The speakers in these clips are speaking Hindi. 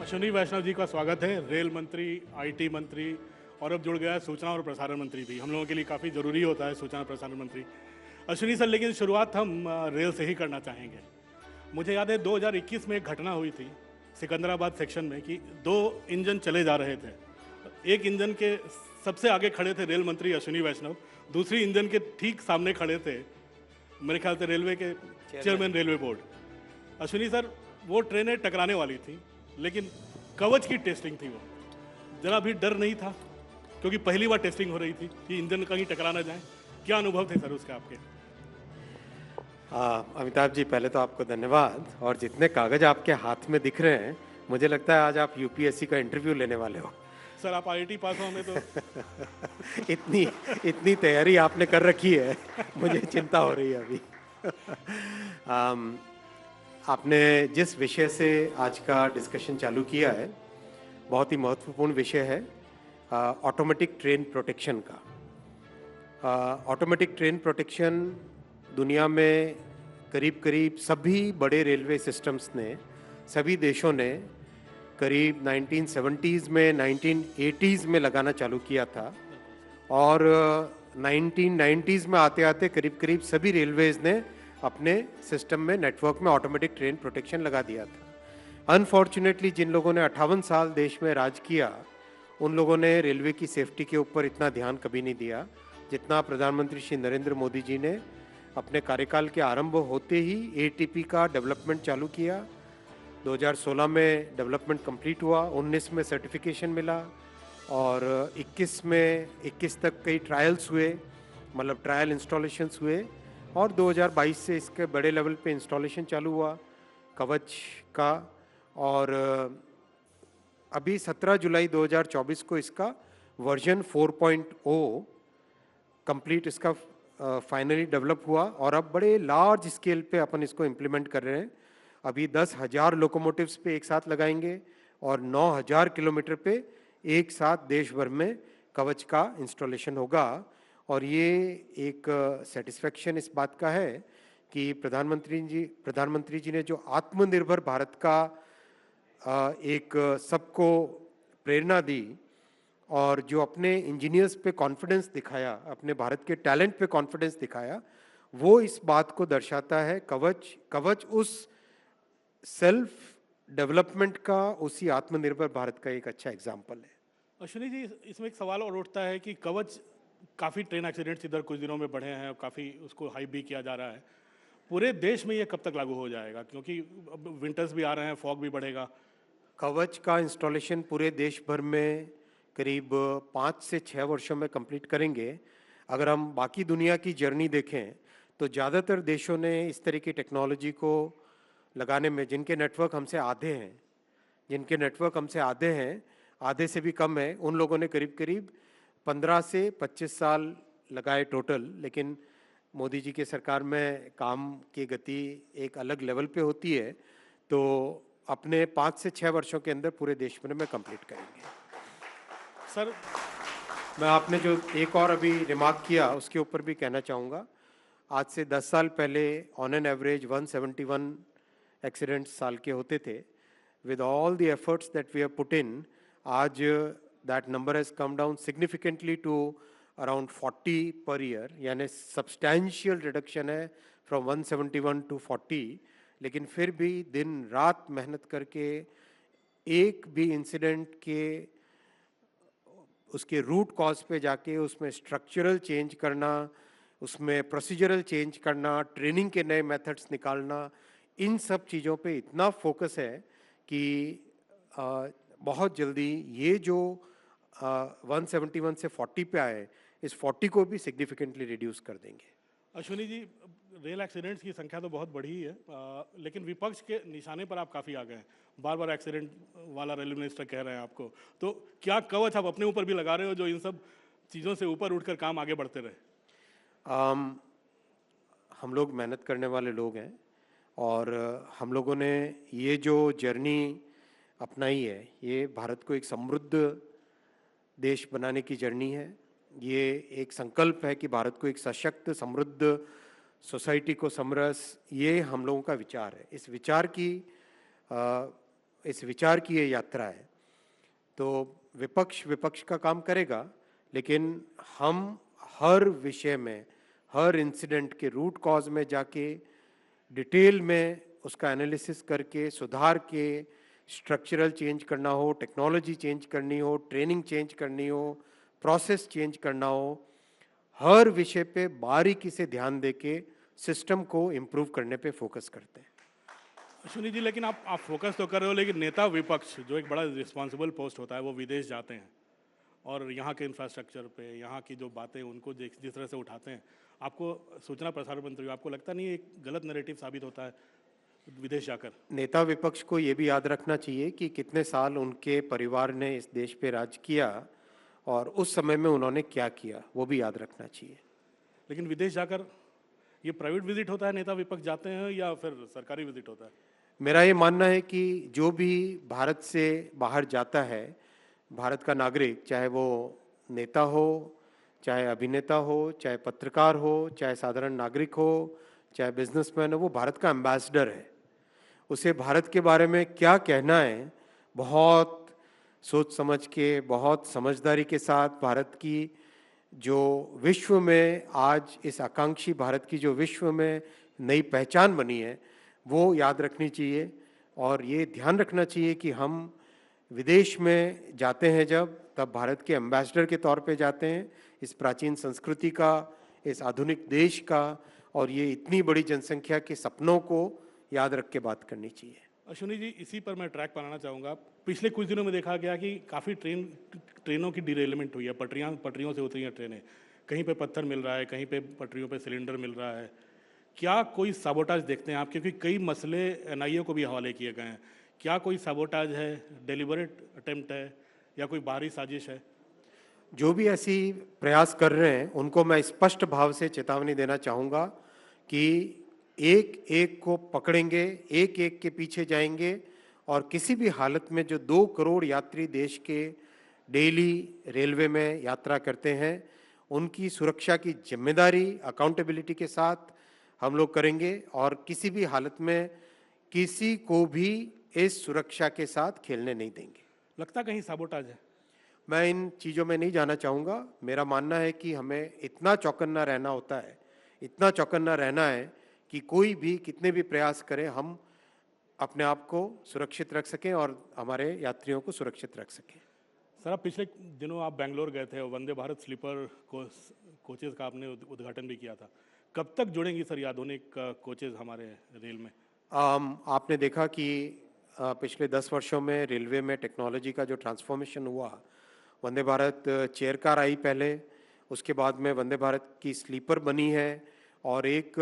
अश्विनी वैष्णव जी का स्वागत है। रेल मंत्री, आईटी मंत्री और अब जुड़ गया है सूचना और प्रसारण मंत्री भी। हम लोगों के लिए काफ़ी ज़रूरी होता है सूचना और प्रसारण मंत्री। अश्विनी सर, लेकिन शुरुआत हम रेल से ही करना चाहेंगे। मुझे याद है 2021 में एक घटना हुई थी सिकंदराबाद सेक्शन में कि दो इंजन चले जा रहे थे। एक इंजन के सबसे आगे खड़े थे रेल मंत्री अश्विनी वैष्णव, दूसरी इंजन के ठीक सामने खड़े थे मेरे ख्याल से रेलवे के chairman railway board. Ashwini sir, वो ट्रेनें टकराने वाली थी, लेकिन कवच की टेस्टिंग थी। वो जरा भी डर नहीं था क्योंकि पहली बार टेस्टिंग हो रही थी कि इंजन कहीं टकरा ना जाए। क्या अनुभव थे सर उसके आपके? अमिताभ जी, पहले तो आपको धन्यवाद। और जितने कागज आपके हाथ में दिख रहे हैं, मुझे लगता है आज आप यूपीएससी का इंटरव्यू लेने वाले हो। सर आप आईआईटी पास हो, हमें तो इतनी इतनी तैयारी आपने कर रखी है, मुझे चिंता हो रही है अभी। आपने जिस विषय से आज का डिस्कशन चालू किया है, बहुत ही महत्वपूर्ण विषय है, ऑटोमेटिक ट्रेन प्रोटेक्शन का। ऑटोमेटिक ट्रेन प्रोटेक्शन दुनिया में करीब करीब सभी बड़े रेलवे सिस्टम्स ने, सभी देशों ने करीब 1970s में, 1980s में लगाना चालू किया था और 1990s में आते आते करीब करीब सभी रेलवेज ने अपने सिस्टम में, नेटवर्क में ऑटोमेटिक ट्रेन प्रोटेक्शन लगा दिया था। अनफॉर्चुनेटली जिन लोगों ने 58 साल देश में राज किया, उन लोगों ने रेलवे की सेफ्टी के ऊपर इतना ध्यान कभी नहीं दिया जितना प्रधानमंत्री श्री नरेंद्र मोदी जी ने अपने कार्यकाल के आरंभ होते ही एटीपी का डेवलपमेंट चालू किया। 2016 में डेवलपमेंट कंप्लीट हुआ, 19 में सर्टिफिकेशन मिला और 21 तक कई ट्रायल्स हुए, मतलब ट्रायल इंस्टॉलेशंस हुए और 2022 से इसके बड़े लेवल पे इंस्टॉलेशन चालू हुआ कवच का। और अभी 17 जुलाई 2024 को इसका वर्जन 4.0 कंप्लीट इसका फाइनली डेवलप हुआ और अब बड़े लार्ज स्केल पे अपन इसको इम्प्लीमेंट कर रहे हैं। अभी 10,000 लोकोमोटिव्स पे एक साथ लगाएंगे और 9,000 किलोमीटर पे एक साथ देश भर में कवच का इंस्टॉलेशन होगा। और ये एक सेटिस्फेक्शन इस बात का है कि प्रधानमंत्री जी ने जो आत्मनिर्भर भारत का एक सबको प्रेरणा दी और जो अपने इंजीनियर्स पे कॉन्फिडेंस दिखाया, अपने भारत के टैलेंट पे कॉन्फिडेंस दिखाया, वो इस बात को दर्शाता है। कवच उस सेल्फ डेवलपमेंट का, उसी आत्मनिर्भर भारत का एक अच्छा एग्जाम्पल है। अश्विनी जी, इसमें एक सवाल और उठता है कि कवच, काफ़ी ट्रेन एक्सीडेंट्स इधर कुछ दिनों में बढ़े हैं और काफ़ी उसको हाइप भी किया जा रहा है। पूरे देश में ये कब तक लागू हो जाएगा? क्योंकि अब विंटर्स भी आ रहे हैं, फॉग भी बढ़ेगा। कवच का इंस्टॉलेशन पूरे देश भर में करीब 5 से 6 वर्षों में कंप्लीट करेंगे। अगर हम बाकी दुनिया की जर्नी देखें तो ज़्यादातर देशों ने इस तरह की टेक्नोलॉजी को लगाने में, जिनके नेटवर्क हमसे आधे हैं, आधे से भी कम है, उन लोगों ने करीब करीब 15 से 25 साल लगाए टोटल। लेकिन मोदी जी के सरकार में काम की गति एक अलग लेवल पे होती है, तो अपने 5 से 6 वर्षों के अंदर पूरे देश भर में कंप्लीट करेंगे। सर, मैं आपने जो एक और अभी रिमार्क किया उसके ऊपर भी कहना चाहूँगा। आज से 10 साल पहले ऑन एन एवरेज 171 एक्सीडेंट्स साल के होते थे। With all the efforts that we have put in, आज that number has come down significantly to around 40 per year, यानी सब्सटैंशियल रिडक्शन है फ्रॉम 171 टू 40। लेकिन फिर भी दिन रात मेहनत करके एक भी इंसिडेंट के उसके रूट कॉज पे जाके उसमें स्ट्रक्चरल चेंज करना, उसमें प्रोसीजरल चेंज करना, ट्रेनिंग के नए मेथड्स निकालना, इन सब चीज़ों पे इतना फोकस है कि बहुत जल्दी ये जो 171 से 40 पे आए, इस 40 को भी सिग्निफिकेंटली रिड्यूस कर देंगे। अश्विनी जी, रेल एक्सीडेंट्स की संख्या तो बहुत बढ़ी है, लेकिन विपक्ष के निशाने पर आप काफ़ी आ गए हैं। बार बार एक्सीडेंट वाला रेलवे मिनिस्टर कह रहे हैं आपको, तो क्या कवच आप अपने ऊपर भी लगा रहे हो जो इन सब चीज़ों से ऊपर उठकर काम आगे बढ़ते रहे? हम लोग मेहनत करने वाले लोग हैं और हम लोगों ने ये जो जर्नी अपनाई है, ये भारत को एक समृद्ध देश बनाने की जर्नी है। ये एक संकल्प है कि भारत को एक सशक्त, समृद्ध सोसाइटी को समरस, ये हम लोगों का विचार है। इस विचार की इस विचार की ये यात्रा है, तो विपक्ष विपक्ष का काम करेगा, लेकिन हम हर विषय में, हर इंसिडेंट के रूट कॉज में जाके डिटेल में उसका एनालिसिस करके सुधार के, स्ट्रक्चरल चेंज करना हो, टेक्नोलॉजी चेंज करनी हो, ट्रेनिंग चेंज करनी हो, प्रोसेस चेंज करना हो, हर विषय पे बारीकी से ध्यान देके सिस्टम को इम्प्रूव करने पे फोकस करते हैं। अश्विनी जी, लेकिन आप फोकस तो कर रहे हो, लेकिन नेता विपक्ष जो एक बड़ा रिस्पॉन्सिबल पोस्ट होता है वो विदेश जाते हैं और यहाँ के इंफ्रास्ट्रक्चर पे, यहाँ की जो बातें उनको जिस तरह से उठाते हैं, आपको सूचना प्रसारण मंत्री, आपको लगता नहीं एक गलत नैरेटिव साबित होता है विदेश जाकर? नेता विपक्ष को ये भी याद रखना चाहिए कि कितने साल उनके परिवार ने इस देश पे राज किया और उस समय में उन्होंने क्या किया, वो भी याद रखना चाहिए। लेकिन विदेश जाकर ये प्राइवेट विजिट होता है, नेता विपक्ष जाते हैं, या फिर सरकारी विजिट होता है? मेरा ये मानना है कि जो भी भारत से बाहर जाता है, भारत का नागरिक, चाहे वो नेता हो, चाहे अभिनेता हो, चाहे पत्रकार हो, चाहे साधारण नागरिक हो, चाहे बिजनेसमैन हो, वो भारत का एम्बेसडर है। उसे भारत के बारे में क्या कहना है, बहुत सोच समझ के, बहुत समझदारी के साथ भारत की जो विश्व में आज इस आकांक्षी भारत की जो विश्व में नई पहचान बनी है, वो याद रखनी चाहिए। और ये ध्यान रखना चाहिए कि हम विदेश में जाते हैं जब, तब भारत के एम्बेसडर के तौर पे जाते हैं, इस प्राचीन संस्कृति का, इस आधुनिक देश का, और ये इतनी बड़ी जनसंख्या के सपनों को याद रख के बात करनी चाहिए। अश्विनी जी, इसी पर मैं ट्रैक बनाना चाहूँगा। पिछले कुछ दिनों में देखा गया कि काफ़ी ट्रेनों की डिरेलमेंट हुई है, पटरियों से उतरी हैं ट्रेनें, कहीं पे पत्थर मिल रहा है, कहीं पे पटरियों पे सिलेंडर मिल रहा है। क्या कोई साबोटाज देखते हैं आप? क्योंकि कई मसले एनआईए को भी हवाले किए गए हैं। क्या कोई साबोटाज है, डेलिबरेट अटेम्प्ट है, या कोई बाहरी साजिश है? जो भी ऐसी प्रयास कर रहे हैं उनको मैं स्पष्ट भाव से चेतावनी देना चाहूँगा कि एक एक को पकड़ेंगे, एक एक के पीछे जाएंगे, और किसी भी हालत में जो 2 करोड़ यात्री देश के डेली रेलवे में यात्रा करते हैं, उनकी सुरक्षा की जिम्मेदारी अकाउंटेबिलिटी के साथ हम लोग करेंगे, और किसी भी हालत में किसी को भी इस सुरक्षा के साथ खेलने नहीं देंगे। लगता कहीं साबोटाज है? मैं इन चीज़ों में नहीं जाना चाहूँगा। मेरा मानना है कि हमें इतना चौकन्ना रहना होता है, इतना चौकन्ना रहना है कि कोई भी कितने भी प्रयास करे, हम अपने आप को सुरक्षित रख सकें और हमारे यात्रियों को सुरक्षित रख सकें। सर, आप पिछले दिनों आप बेंगलोर गए थे, वंदे भारत स्लीपर कोचेज़ का आपने उद्घाटन भी किया था। कब तक जुड़ेंगी सर ये आधुनिक कोचेज़ हमारे रेल में? आपने देखा कि पिछले 10 वर्षों में रेलवे में टेक्नोलॉजी का जो ट्रांसफॉर्मेशन हुआ, वंदे भारत चेयर कार आई पहले, उसके बाद में वंदे भारत की स्लीपर बनी है, और एक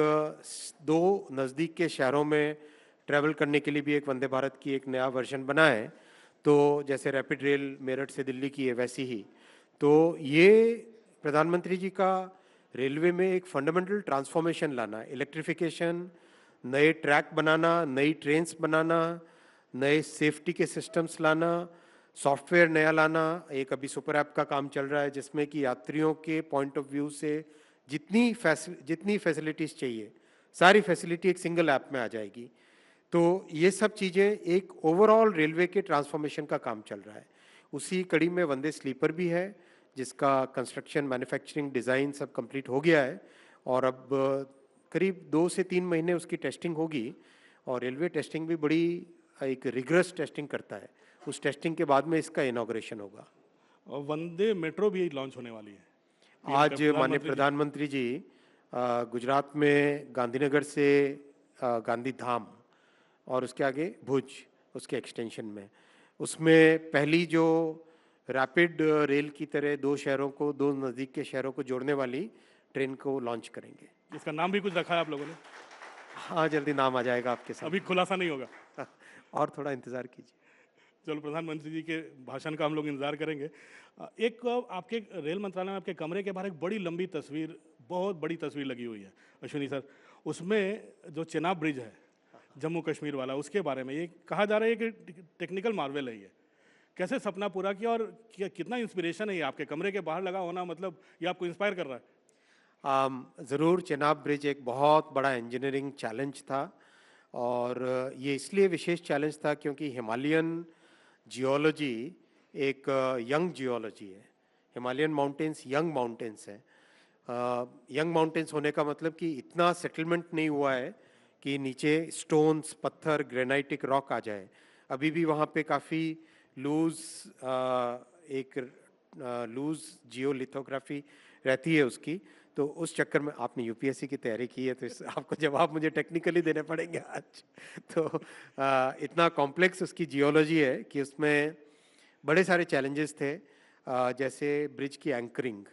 2 नज़दीक के शहरों में ट्रैवल करने के लिए भी एक वंदे भारत की एक नया वर्जन बना है। तो जैसे रैपिड रेल मेरठ से दिल्ली की है, वैसी ही। तो ये प्रधानमंत्री जी का रेलवे में एक फंडामेंटल ट्रांसफॉर्मेशन लाना, इलेक्ट्रिफिकेशन, नए ट्रैक बनाना, नई ट्रेन्स बनाना, नए सेफ्टी के सिस्टम्स लाना, सॉफ्टवेयर नया लाना। एक अभी सुपर ऐप का काम चल रहा है जिसमें कि यात्रियों के पॉइंट ऑफ व्यू से जितनी फैसिलिटीज़ चाहिए, सारी फैसिलिटी एक सिंगल ऐप में आ जाएगी। तो ये सब चीज़ें एक ओवरऑल रेलवे के ट्रांसफॉर्मेशन का काम चल रहा है। उसी कड़ी में वंदे स्लीपर भी है, जिसका कंस्ट्रक्शन, मैन्युफैक्चरिंग, डिज़ाइन सब कंप्लीट हो गया है, और अब करीब 2 से 3 महीने उसकी टेस्टिंग होगी। और रेलवे टेस्टिंग भी बड़ी एक रिगरस टेस्टिंग करता है। उस टेस्टिंग के बाद में इसका इनॉग्रेशन होगा। और वंदे मेट्रो भी लॉन्च होने वाली है। आज माननीय प्रधानमंत्री जी गुजरात में गांधीनगर से गांधी धाम और उसके आगे भुज, उसके एक्सटेंशन में, उसमें पहली जो रैपिड रेल की तरह 2 शहरों को, 2 नज़दीक के शहरों को जोड़ने वाली ट्रेन को लॉन्च करेंगे। इसका नाम भी कुछ रखा है आप लोगों ने? हाँ, जल्दी नाम आ जाएगा आपके साथ। अभी खुलासा नहीं होगा? और थोड़ा इंतज़ार कीजिए। चलो, प्रधानमंत्री जी के भाषण का हम लोग इंतजार करेंगे। एक आपके रेल मंत्रालय में आपके कमरे के बाहर एक बड़ी लंबी तस्वीर, बहुत बड़ी तस्वीर लगी हुई है अश्विनी सर। उसमें जो चेनाब ब्रिज है जम्मू कश्मीर वाला, उसके बारे में ये कहा जा रहा है कि टेक्निकल मार्वेल है ये। कैसे सपना पूरा किया, और कितना इंस्पिरेशन है ये आपके कमरे के बाहर लगा होना, मतलब ये आपको इंस्पायर कर रहा है? ज़रूर, चेनाब ब्रिज एक बहुत बड़ा इंजीनियरिंग चैलेंज था, और ये इसलिए विशेष चैलेंज था क्योंकि हिमालयन जियोलॉजी एक यंग जियोलॉजी है। हिमालयन माउंटेन्स यंग माउंटेन्स हैं। यंग माउंटेन्स होने का मतलब कि इतना सेटलमेंट नहीं हुआ है कि नीचे स्टोन्स, पत्थर, ग्रेनाइटिक रॉक आ जाए। अभी भी वहाँ पे काफ़ी लूज एक लूज जियोलिथोग्राफी रहती है उसकी। तो उस चक्कर में आपने यूपीएससी की तैयारी की है तो इस आपको जवाब मुझे टेक्निकली देने पड़ेंगे आज। तो इतना कॉम्प्लेक्स उसकी जियोलॉजी है कि उसमें बड़े सारे चैलेंजेस थे। जैसे ब्रिज की एंकरिंग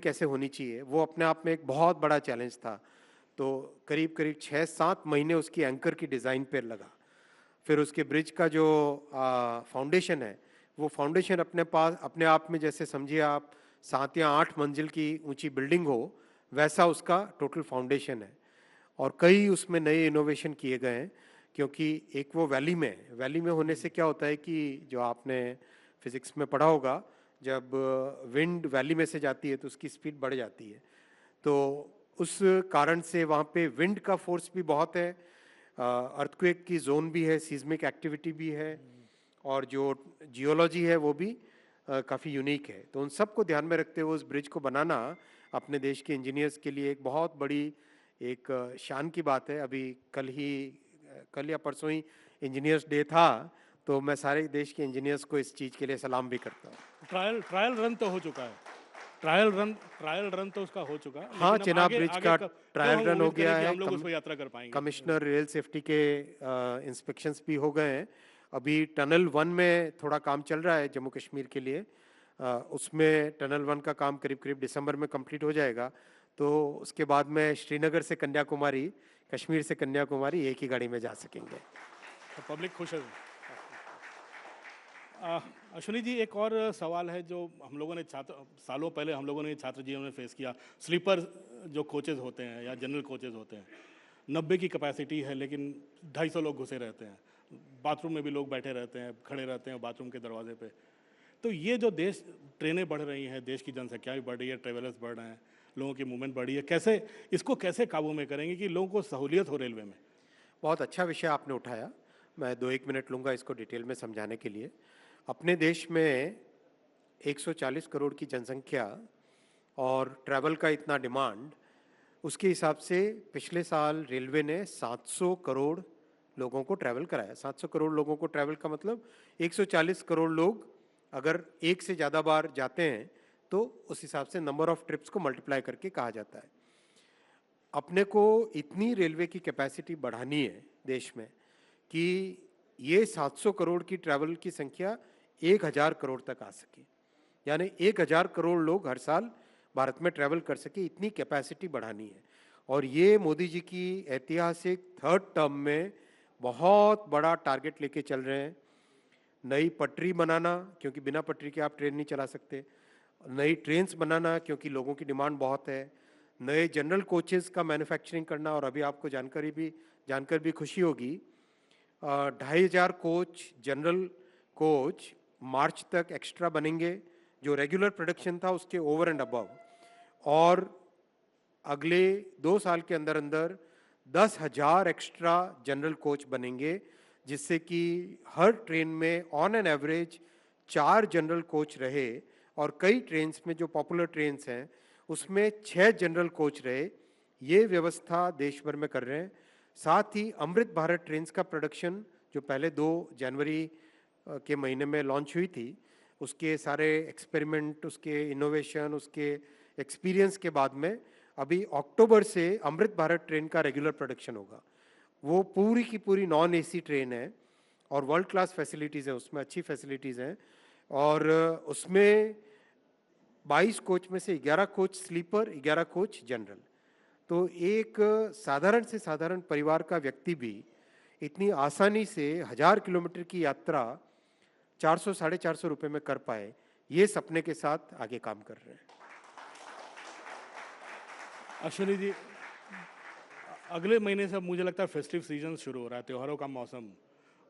कैसे होनी चाहिए, वो अपने आप में एक बहुत बड़ा चैलेंज था। तो करीब करीब 6-7 महीने उसकी एंकर की डिज़ाइन पर लगा। फिर उसके ब्रिज का जो फाउंडेशन है, वो फाउंडेशन अपने आप में जैसे समझिए आप 7 या 8 मंजिल की ऊंची बिल्डिंग हो, वैसा उसका टोटल फाउंडेशन है। और कई उसमें नए इनोवेशन किए गए हैं क्योंकि एक वो वैली में होने से क्या होता है कि जो आपने फिजिक्स में पढ़ा होगा, जब विंड वैली में से जाती है तो उसकी स्पीड बढ़ जाती है। तो उस कारण से वहाँ पे विंड का फोर्स भी बहुत है, अर्थक्वेक की जोन भी है, सीस्मिक एक्टिविटी भी है, और जो जियोलॉजी है वो भी काफ़ी यूनिक है। तो उन सब को ध्यान में रखते हुए उस ब्रिज को बनाना अपने देश के इंजीनियर्स के लिए एक बहुत बड़ी एक शान की बात है। अभी कल या परसों ही इंजीनियर्स डे था, तो मैं सारे देश के इंजीनियर्स को इस चीज़ के लिए सलाम भी करता हूँ। ट्रायल रन तो हो चुका है, ट्रायल रन तो उसका हो चुका है, हाँ, लेकिन अब चेनाब आगे ब्रिज आगे का कब ट्रायल हम रन हो उम्मीद गया करें कि है। हम लोग उस पर यात्रा कर पाएंगे? कमिश्नर रेल सेफ्टी के इंस्पेक्शंस भी हो गए हैं। अभी टनल 1 में थोड़ा काम चल रहा है जम्मू कश्मीर के लिए। उसमें टनल 1 का काम करीब करीब दिसंबर में कंप्लीट हो जाएगा। तो उसके बाद में श्रीनगर से कन्याकुमारी, कश्मीर से कन्याकुमारी एक ही गाड़ी में जा सकेंगे। तो पब्लिक खुश है। अश्विनी जी, एक और सवाल है जो हम लोगों ने सालों पहले हम लोगों ने छात्र जीवन में फेस किया। स्लीपर जो कोचेज होते हैं या जनरल कोचेज होते हैं, 90 की कैपेसिटी है लेकिन 250 लोग घुसे रहते हैं, बाथरूम में भी लोग बैठे रहते हैं, खड़े रहते हैं बाथरूम के दरवाजे पे। तो ये जो देश ट्रेनें बढ़ रही हैं, देश की जनसंख्या भी बढ़ रही है, ट्रेवलर्स बढ़ रहे हैं, लोगों की मूवमेंट बढ़ी है, कैसे काबू में करेंगे कि लोगों को सहूलियत हो रेलवे में? बहुत अच्छा विषय आपने उठाया। मैं 2-1 मिनट लूँगा इसको डिटेल में समझाने के लिए। अपने देश में 140 करोड़ की जनसंख्या और ट्रैवल का इतना डिमांड, उसके हिसाब से पिछले साल रेलवे ने 700 करोड़ लोगों को ट्रैवल कराया। 700 करोड़ लोगों को ट्रैवल का मतलब 140 करोड़ लोग अगर एक से ज़्यादा बार जाते हैं तो उस हिसाब से नंबर ऑफ ट्रिप्स को मल्टीप्लाई करके कहा जाता है। अपने को इतनी रेलवे की कैपेसिटी बढ़ानी है देश में कि ये 700 करोड़ की ट्रैवल की संख्या 1000 करोड़ तक आ सके, यानी 1000 करोड़ लोग हर साल भारत में ट्रैवल कर सके, इतनी कैपेसिटी बढ़ानी है। और ये मोदी जी की ऐतिहासिक 3rd टर्म में बहुत बड़ा टारगेट लेके चल रहे हैं। नई पटरी बनाना, क्योंकि बिना पटरी के आप ट्रेन नहीं चला सकते। नई ट्रेन्स बनाना, क्योंकि लोगों की डिमांड बहुत है। नए जनरल कोचेस का मैन्युफैक्चरिंग करना, और अभी आपको जानकर भी खुशी होगी, 2500 कोच, जनरल कोच मार्च तक एक्स्ट्रा बनेंगे, जो रेगुलर प्रोडक्शन था उसके ओवर एंड अबव। और अगले 2 साल के अंदर अंदर 10,000 एक्स्ट्रा जनरल कोच बनेंगे, जिससे कि हर ट्रेन में on an average 4 general coach रहे, और कई ट्रेन्स में जो पॉपुलर ट्रेन्स हैं उसमें 6 जनरल कोच रहे। ये व्यवस्था देश भर में कर रहे हैं। साथ ही अमृत भारत ट्रेन्स का प्रोडक्शन जो पहले 2 जनवरी के महीने में लॉन्च हुई थी, उसके सारे एक्सपेरिमेंट, उसके इनोवेशन, उसके एक्सपीरियंस के बाद में अभी अक्टूबर से अमृत भारत ट्रेन का रेगुलर प्रोडक्शन होगा। वो पूरी की पूरी नॉन एसी ट्रेन है और वर्ल्ड क्लास फैसिलिटीज़ है, उसमें अच्छी फैसिलिटीज़ हैं। और उसमें 22 कोच में से 11 कोच स्लीपर, 11 कोच जनरल। तो एक साधारण से साधारण परिवार का व्यक्ति भी इतनी आसानी से 1000 किलोमीटर की यात्रा 400-450 रुपये में कर पाए, ये सपने के साथ आगे काम कर रहे हैं। अश्विनी जी, अगले महीने से मुझे लगता है फेस्टिव सीजन शुरू हो रहा है, त्योहारों का मौसम,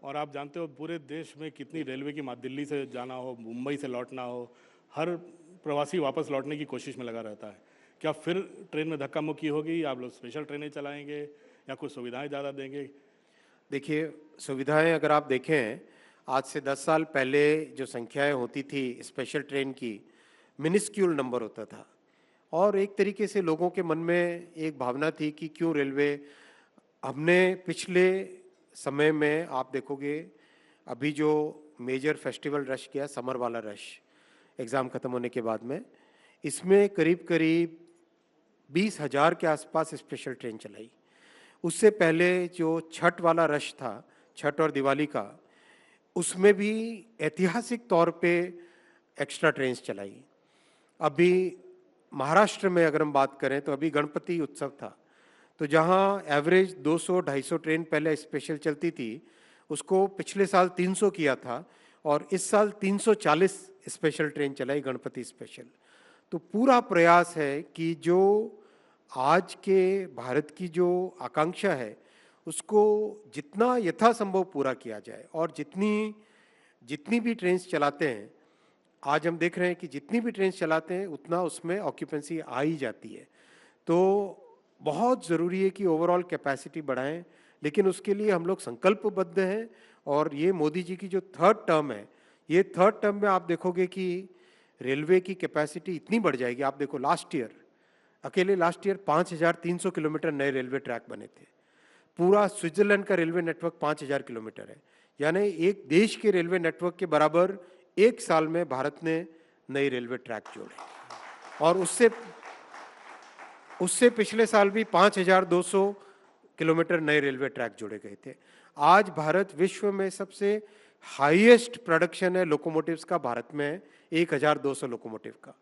और आप जानते हो पूरे देश में कितनी रेलवे की दिल्ली से जाना हो, मुंबई से लौटना हो, हर प्रवासी वापस लौटने की कोशिश में लगा रहता है। क्या फिर ट्रेन में धक्का मुक्की होगी, आप लोग स्पेशल ट्रेनें चलाएंगे, या कुछ सुविधाएं ज़्यादा देंगे? देखिए, सुविधाएं अगर आप देखें, आज से 10 साल पहले जो संख्याएं होती थी स्पेशल ट्रेन की, मिनिस्क्यूल नंबर होता था। और एक तरीके से लोगों के मन में एक भावना थी कि क्यों रेलवे। हमने पिछले समय में आप देखोगे, अभी जो मेजर फेस्टिवल रश किया, समर वाला रश, एग्ज़ाम ख़त्म होने के बाद में, इसमें करीब करीब 20,000 के आसपास स्पेशल ट्रेन चलाई। उससे पहले जो छठ वाला रश था, छठ और दिवाली का, उसमें भी ऐतिहासिक तौर पे एक्स्ट्रा ट्रेन्स चलाई। अभी महाराष्ट्र में अगर हम बात करें तो अभी गणपति उत्सव था, तो जहां एवरेज 200-250 ट्रेन पहले स्पेशल चलती थी, उसको पिछले साल 300 किया था और इस साल 340 स्पेशल ट्रेन चलाई, गणपति स्पेशल। तो पूरा प्रयास है कि जो आज के भारत की जो आकांक्षा है उसको जितना यथासंभव पूरा किया जाए। और जितनी जितनी भी ट्रेन्स चलाते हैं, आज हम देख रहे हैं कि जितनी भी ट्रेन्स चलाते हैं उतना उसमें ऑक्यूपेंसी आ ही जाती है। तो बहुत ज़रूरी है कि ओवरऑल कैपेसिटी बढ़ाएं, लेकिन उसके लिए हम लोग संकल्पबद्ध हैं। और ये मोदी जी की जो थर्ड टर्म है, ये थर्ड टर्म में आप देखोगे कि रेलवे की कैपेसिटी इतनी बढ़ जाएगी। आप देखो, अकेले लास्ट ईयर 5,300 किलोमीटर नए रेलवे ट्रैक बने थे। पूरा स्विट्जरलैंड का रेलवे नेटवर्क 5,000 किलोमीटर है, यानी एक देश के रेलवे नेटवर्क के बराबर एक साल में भारत ने नए रेलवे ट्रैक जोड़े। और उससे पिछले साल भी 5,200 किलोमीटर नए रेलवे ट्रैक जोड़े गए थे। आज भारत विश्व में सबसे हाईएस्ट प्रोडक्शन है लोकोमोटिव्स का, भारत में 1,200 लोकोमोटिव का।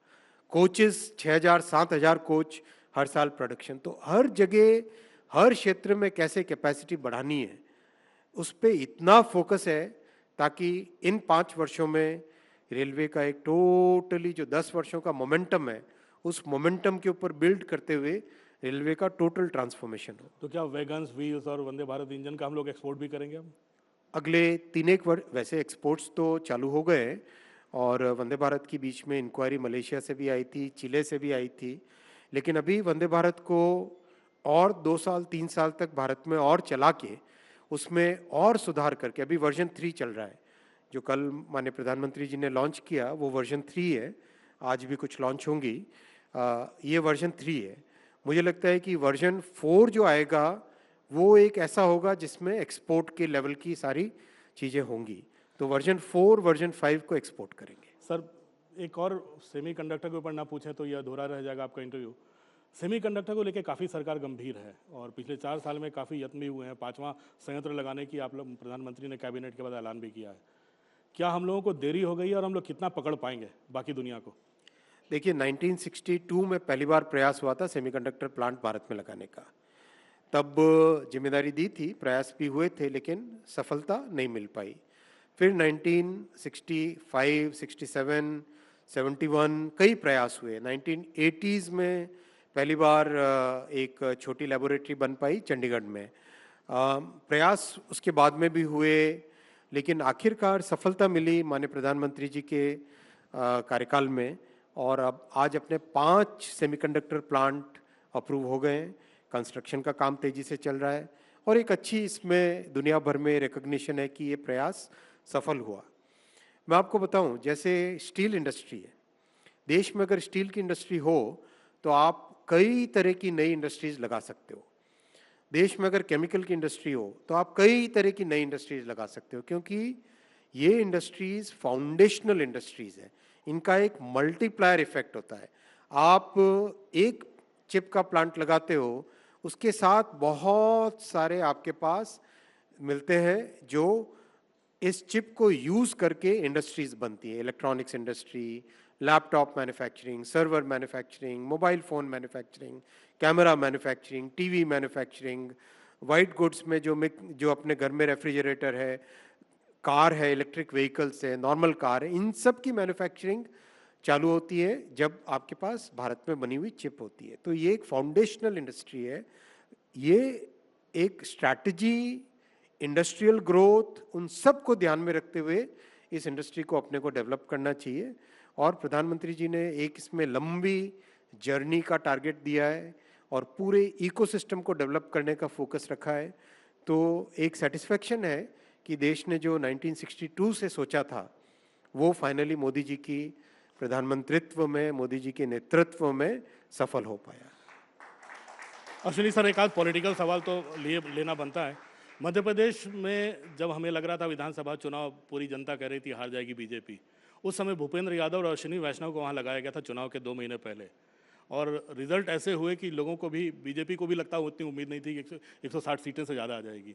कोचेस 6,000-7,000 कोच हर साल प्रोडक्शन। तो हर जगह, हर क्षेत्र में कैसे कैपेसिटी बढ़ानी है, उस पर इतना फोकस है ताकि इन 5 वर्षों में रेलवे का एक टोटली जो 10 वर्षों का मोमेंटम है, उस मोमेंटम के ऊपर बिल्ड करते हुए रेलवे का टोटल ट्रांसफॉर्मेशन हो। तो क्या वैगन्स, व्हील्स और वंदे भारत इंजन का हम लोग एक्सपोर्ट भी करेंगे हम? अगले 3-1 वर्ष वैसे एक्सपोर्ट्स तो चालू हो गए हैं, और वंदे भारत की बीच में इंक्वायरी मलेशिया से भी आई थी, चिले से भी आई थी। लेकिन अभी वंदे भारत को और 2 साल 3 साल तक भारत में और चला के उसमें और सुधार करके, अभी वर्जन 3 चल रहा है। जो कल माननीय प्रधानमंत्री जी ने लॉन्च किया वो वर्जन 3 है, आज भी कुछ लॉन्च होंगी। ये वर्जन 3 है। मुझे लगता है कि वर्जन 4 जो आएगा वो एक ऐसा होगा जिसमें एक्सपोर्ट के लेवल की सारी चीज़ें होंगी। तो वर्जन 4, वर्जन 5 को एक्सपोर्ट करेंगे। सर, एक और सेमीकंडक्टर के ऊपर ना पूछे तो यह अधूरा रह जाएगा आपका इंटरव्यू। सेमीकंडक्टर को लेकर काफ़ी सरकार गंभीर है और पिछले 4 साल में काफ़ी यत्न भी हुए हैं। 5वां संयंत्र लगाने की आप लोग, प्रधानमंत्री ने कैबिनेट के बाद ऐलान भी किया है। क्या हम लोगों को देरी हो गई है और हम लोग कितना पकड़ पाएंगे बाकी दुनिया को? देखिए, 1962 में पहली बार प्रयास हुआ था सेमीकंडक्टर प्लांट भारत में लगाने का। तब जिम्मेदारी दी थी, प्रयास भी हुए थे, लेकिन सफलता नहीं मिल पाई। फिर 1965, 67, 71 कई प्रयास हुए। 1980s में पहली बार एक छोटी लेबोरेटरी बन पाई चंडीगढ़ में। प्रयास उसके बाद में भी हुए, लेकिन आखिरकार सफलता मिली माननीय प्रधानमंत्री जी के कार्यकाल में। और अब आज अपने 5 सेमीकंडक्टर प्लांट अप्रूव हो गए हैं। कंस्ट्रक्शन का काम तेजी से चल रहा है और एक अच्छी इसमें दुनिया भर में रिकॉग्निशन है कि ये प्रयास सफल हुआ। मैं आपको बताऊं, जैसे स्टील इंडस्ट्री है, देश में अगर स्टील की इंडस्ट्री हो तो आप कई तरह की नई इंडस्ट्रीज लगा सकते हो। देश में अगर केमिकल की इंडस्ट्री हो तो आप कई तरह की नई इंडस्ट्रीज लगा सकते हो, क्योंकि ये इंडस्ट्रीज फाउंडेशनल इंडस्ट्रीज हैं। इनका एक मल्टीप्लायर इफेक्ट होता है। आप एक चिप का प्लांट लगाते हो, उसके साथ बहुत सारे आपके पास मिलते हैं जो इस चिप को यूज करके इंडस्ट्रीज बनती है। Electronics industry, laptop manufacturing, server manufacturing, mobile phone manufacturing, camera manufacturing, TV manufacturing, white goods में जो अपने घर में रेफ्रिजरेटर है, कार है, इलेक्ट्रिक व्हीकल्स है, नॉर्मल कार है, इन सब की मैन्युफैक्चरिंग चालू होती है जब आपके पास भारत में बनी हुई चिप होती है। तो ये एक फाउंडेशनल इंडस्ट्री है। ये एक स्ट्रैटेजी, इंडस्ट्रियल ग्रोथ, उन सब को ध्यान में रखते हुए इस इंडस्ट्री को अपने को डेवलप करना चाहिए। और प्रधानमंत्री जी ने एक इसमें लंबी जर्नी का टारगेट दिया है और पूरे इकोसिस्टम को डेवलप करने का फोकस रखा है। तो एक सेटिस्फेक्शन है कि देश ने जो 1962 से सोचा था वो फाइनली मोदी जी की प्रधानमंत्रित्व में, मोदी जी के नेतृत्व में सफल हो पाया। अश्विनी सर, एक आध पॉलिटिकल सवाल तो लेना बनता है। मध्य प्रदेश में जब हमें लग रहा था विधानसभा चुनाव पूरी जनता कह रही थी हार जाएगी बीजेपी, उस समय भूपेंद्र यादव और अश्विनी वैष्णव को वहाँ लगाया गया था चुनाव के 2 महीने पहले, और रिजल्ट ऐसे हुए कि लोगों को भी, बीजेपी को भी लगता उतनी उम्मीद नहीं थी कि 160 सीटें से ज़्यादा आ जाएगी।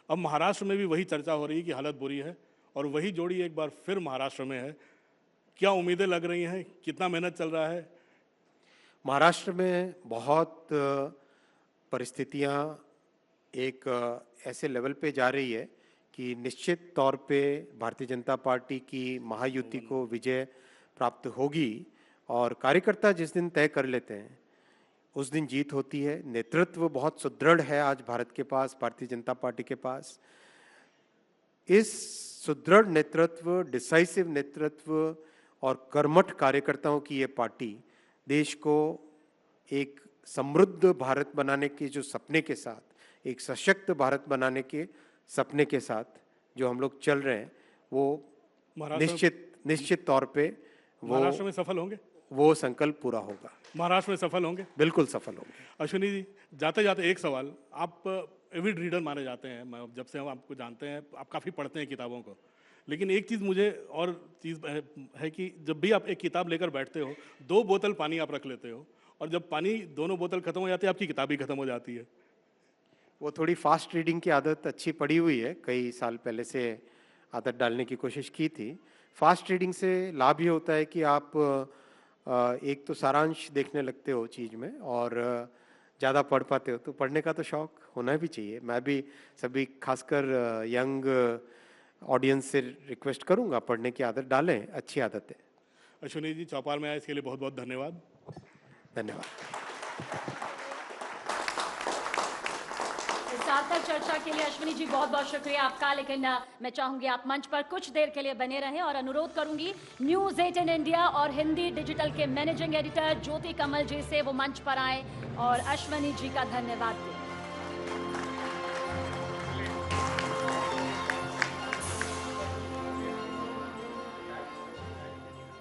अब महाराष्ट्र में भी वही चर्चा हो रही है कि हालत बुरी है, और वही जोड़ी एक बार फिर महाराष्ट्र में है। क्या उम्मीदें लग रही हैं, कितना मेहनत चल रहा है? महाराष्ट्र में बहुत परिस्थितियां एक ऐसे लेवल पे जा रही है कि निश्चित तौर पे भारतीय जनता पार्टी की महायुति को विजय प्राप्त होगी, और कार्यकर्ता जिस दिन तय कर लेते हैं उस दिन जीत होती है। नेतृत्व बहुत सुदृढ़ है आज भारत के पास, भारतीय जनता पार्टी के पास। इस सुदृढ़ नेतृत्व, डिसाइसिव नेतृत्व और कर्मठ कार्यकर्ताओं की ये पार्टी देश को एक समृद्ध भारत बनाने के जो सपने के साथ, एक सशक्त भारत बनाने के सपने के साथ जो हम लोग चल रहे हैं, वो निश्चित तौर पे महाराष्ट्र में सफल होंगे। वो संकल्प पूरा होगा। महाराष्ट्र में सफल होंगे, बिल्कुल सफल होंगे। अश्विनी जी, जाते जाते एक सवाल, आप एविड रीडर माने जाते हैं, मैं जब से हम आपको जानते हैं आप काफ़ी पढ़ते हैं किताबों को, लेकिन एक चीज़ मुझे और चीज़ है कि जब भी आप एक किताब लेकर बैठते हो 2 बोतल पानी आप रख लेते हो, और जब पानी दोनों बोतल खत्म हो जाती है आपकी किताब ही खत्म हो जाती है। वो थोड़ी फास्ट रीडिंग की आदत अच्छी पड़ी हुई है, कई साल पहले से आदत डालने की कोशिश की थी। फास्ट रीडिंग से लाभ ये होता है कि आप एक तो सारांश देखने लगते हो चीज़ में, और ज़्यादा पढ़ पाते हो, तो पढ़ने का तो शौक होना भी चाहिए। मैं भी सभी खासकर यंग ऑडियंस से रिक्वेस्ट करूंगा पढ़ने की आदत डालें, अच्छी आदत है। अश्विनी जी, चौपाल में आए इसके लिए बहुत बहुत धन्यवाद। धन्यवाद। सार्थक चर्चा के लिए अश्विनी जी बहुत बहुत शुक्रिया आपका। लेकिन मैं चाहूंगी आप मंच पर कुछ देर के लिए बने रहें, और अनुरोध करूंगी न्यूज़ 18 इंडिया और हिंदी डिजिटल के मैनेजिंग एडिटर ज्योति कमल जी से वो मंच पर आए और अश्विनी जी का धन्यवाद दें।